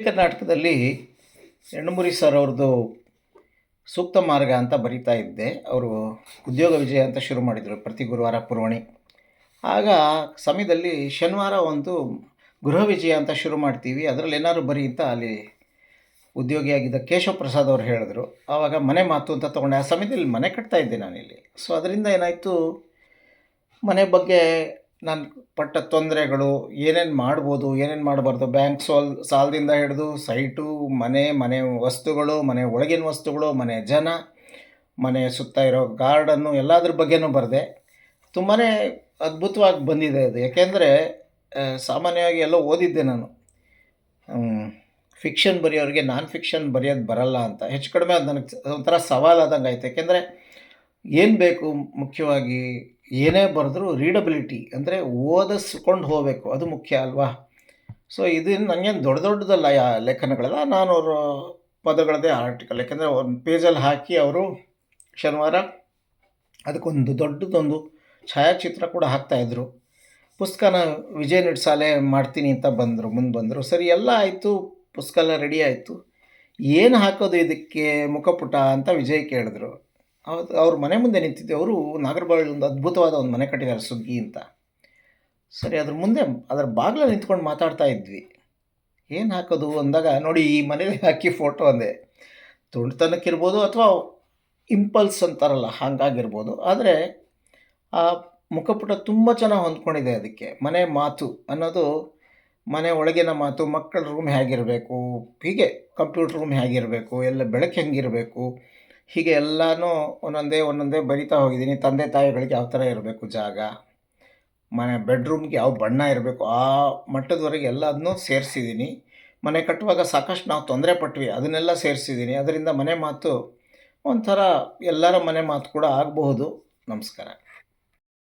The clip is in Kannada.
ಕರ್ನಾಟಕದಲ್ಲಿ ಹೆಣ್ಣುಮುರಿ ಸರ್ ಅವ್ರದ್ದು ಸೂಕ್ತ ಮಾರ್ಗ ಅಂತ ಬರಿತಾ ಇದ್ದೆ. ಅವರು ಉದ್ಯೋಗ ವಿಜಯ ಅಂತ ಶುರು ಮಾಡಿದರು ಪ್ರತಿ ಗುರುವಾರ ಪುರವಣಿ. ಆಗ ಸಮಯದಲ್ಲಿ ಶನಿವಾರ ಒಂದು ಗೃಹ ವಿಜಯ ಅಂತ ಶುರು ಮಾಡ್ತೀವಿ, ಅದರಲ್ಲಿ ಏನಾದ್ರು ಬರಿ ಅಂತ ಅಲ್ಲಿ ಉದ್ಯೋಗಿಯಾಗಿದ್ದ ಕೇಶವ ಪ್ರಸಾದ್ ಅವರು ಹೇಳಿದ್ರು. ಆವಾಗ ಮನೆ ಮಾತು ಅಂತ ತೊಗೊಂಡೆ. ಆ ಸಮಯದಲ್ಲಿ ಮನೆ ಕಟ್ತಾ ಇದ್ದೆ ನಾನಿಲ್ಲಿ. ಸೊ ಅದರಿಂದ ಏನಾಯಿತು, ಮನೆ ಬಗ್ಗೆ ನಾನು ಪಟ್ಟ ತೊಂದರೆಗಳು, ಏನೇನು ಮಾಡ್ಬೋದು ಏನೇನು ಮಾಡಬಾರ್ದು, ಬ್ಯಾಂಕ್ ಸಾಲದಿಂದ ಹಿಡಿದು ಸೈಟು, ಮನೆ ವಸ್ತುಗಳು, ಮನೆ ಒಳಗಿನ ವಸ್ತುಗಳು, ಮನೆ ಜನ, ಮನೆ ಸುತ್ತ ಇರೋ ಗಾರ್ಡನ್ನು, ಎಲ್ಲದ್ರ ಬಗ್ಗೆನೂ ಬರೆದೆ. ತುಂಬಾ ಅದ್ಭುತವಾಗಿ ಬಂದಿದೆ ಅದು. ಯಾಕೆಂದರೆ ಸಾಮಾನ್ಯವಾಗಿ ಎಲ್ಲೋ ಓದಿದ್ದೆ ನಾನು, ಫಿಕ್ಷನ್ ಬರೆಯೋರಿಗೆ ನಾನ್ ಫಿಕ್ಷನ್ ಬರೆಯೋದು ಬರಲ್ಲ ಅಂತ. ಹೆಚ್ಚು ಕಡಿಮೆ ಅದು ನನಗೆ ಒಂಥರ ಸವಾಲಾದಂಗೆ ಆಯಿತು. ಯಾಕೆಂದರೆ ಏನು ಬೇಕು ಮುಖ್ಯವಾಗಿ, ಏನೇ ಬರೆದ್ರೂ ರೀಡಬಿಲಿಟಿ ಅಂದರೆ ಓದಿಸ್ಕೊಂಡು ಹೋಗಬೇಕು, ಅದು ಮುಖ್ಯ ಅಲ್ವಾ. ಸೊ ಇದನ್ನು ನನಗೇನು ದೊಡ್ಡ ದೊಡ್ಡದಲ್ಲ ಲೇಖನಗಳೆಲ್ಲ, 400 ಪದಗಳದ್ದೇ ಆರ್ಟಿಕಲ್. ಯಾಕೆಂದರೆ ಒಂದು ಪೇಜಲ್ಲಿ ಹಾಕಿ ಅವರು ಶನಿವಾರ ಅದಕ್ಕೊಂದು ದೊಡ್ಡದೊಂದು ಛಾಯಾಚಿತ್ರ ಕೂಡ ಹಾಕ್ತಾಯಿದ್ರು. ಪುಸ್ತಕನ ವಿಜಯ ನಿಡ್ಸಾಲೆ ಮಾಡ್ತೀನಿ ಅಂತ ಮುಂದೆ ಬಂದರು. ಸರಿ, ಎಲ್ಲ ಆಯಿತು, ಪುಸ್ತಕ ಎಲ್ಲ ರೆಡಿ ಆಯಿತು. ಏನು ಹಾಕೋದು ಇದಕ್ಕೆ ಮುಖಪುಟ ಅಂತ ವಿಜಯ್ ಕೇಳಿದ್ರು. ಅವ್ರ ಮನೆ ಮುಂದೆ ನಿಂತಿದ್ದೆ. ಅವರು ನಾಗರಬಾವಿ ಒಂದು ಅದ್ಭುತವಾದ ಒಂದು ಮನೆ ಕಟ್ಟಿದ್ದಾರೆ, ಸುಗ್ಗಿ ಅಂತ. ಸರಿ, ಅದ್ರ ಮುಂದೆ ಅದರ ಬಾಗಿಲಲ್ಲಿ ನಿಂತ್ಕೊಂಡು ಮಾತಾಡ್ತಾ ಇದ್ವಿ. ಏನು ಹಾಕೋದು ಅಂದಾಗ, ನೋಡಿ ಈ ಮನೇಲಿ ಹಾಕಿ ಫೋಟೋ ಅಂದೆ. ತುಂಡುತನಕ್ಕಿರ್ಬೋದು ಅಥವಾ ಇಂಪಲ್ಸ್ ಅಂತಾರಲ್ಲ ಹಾಗಾಗಿರ್ಬೋದು. ಆದರೆ ಆ ಮುಖಪುಟ ತುಂಬ ಚೆನ್ನಾಗಿ ಹೊಂದ್ಕೊಂಡಿದೆ ಅದಕ್ಕೆ. ಮನೆ ಮಾತು ಅನ್ನೋದು, ಮನೆ ಒಳಗಿನ ಮಾತು, ಮಕ್ಕಳ ರೂಮ್ ಹೇಗಿರಬೇಕು, ಹೀಗೆ ಕಂಪ್ಯೂಟರ್ ರೂಮ್ ಹೇಗಿರಬೇಕು, ಎಲ್ಲ ಬೆಳಕು ಹೆಂಗಿರಬೇಕು, ಹೀಗೆ ಎಲ್ಲನೂ ಒಂದೊಂದೇ ಬರಿತಾ ಹೋಗಿದ್ದೀನಿ. ತಂದೆ ತಾಯಿಗಳಿಗೆ ಯಾವ ಥರ ಇರಬೇಕು ಜಾಗ, ಮನೆ ಬೆಡ್ರೂಮ್ಗೆ ಯಾವ ಬಣ್ಣ ಇರಬೇಕು, ಆ ಮಟ್ಟದವರೆಗೆ ಎಲ್ಲದನ್ನೂ ಸೇರಿಸಿದ್ದೀನಿ. ಮನೆ ಕಟ್ಟುವಾಗ ಸಾಕಷ್ಟು ನಾವು ತೊಂದರೆ ಪಟ್ವಿ, ಅದನ್ನೆಲ್ಲ ಸೇರಿಸಿದ್ದೀನಿ. ಅದರಿಂದ ಮನೆ ಮಾತು ಒಂಥರ ಎಲ್ಲರ ಮನೆ ಮಾತು ಕೂಡ ಆಗಬಹುದು. ನಮಸ್ಕಾರ.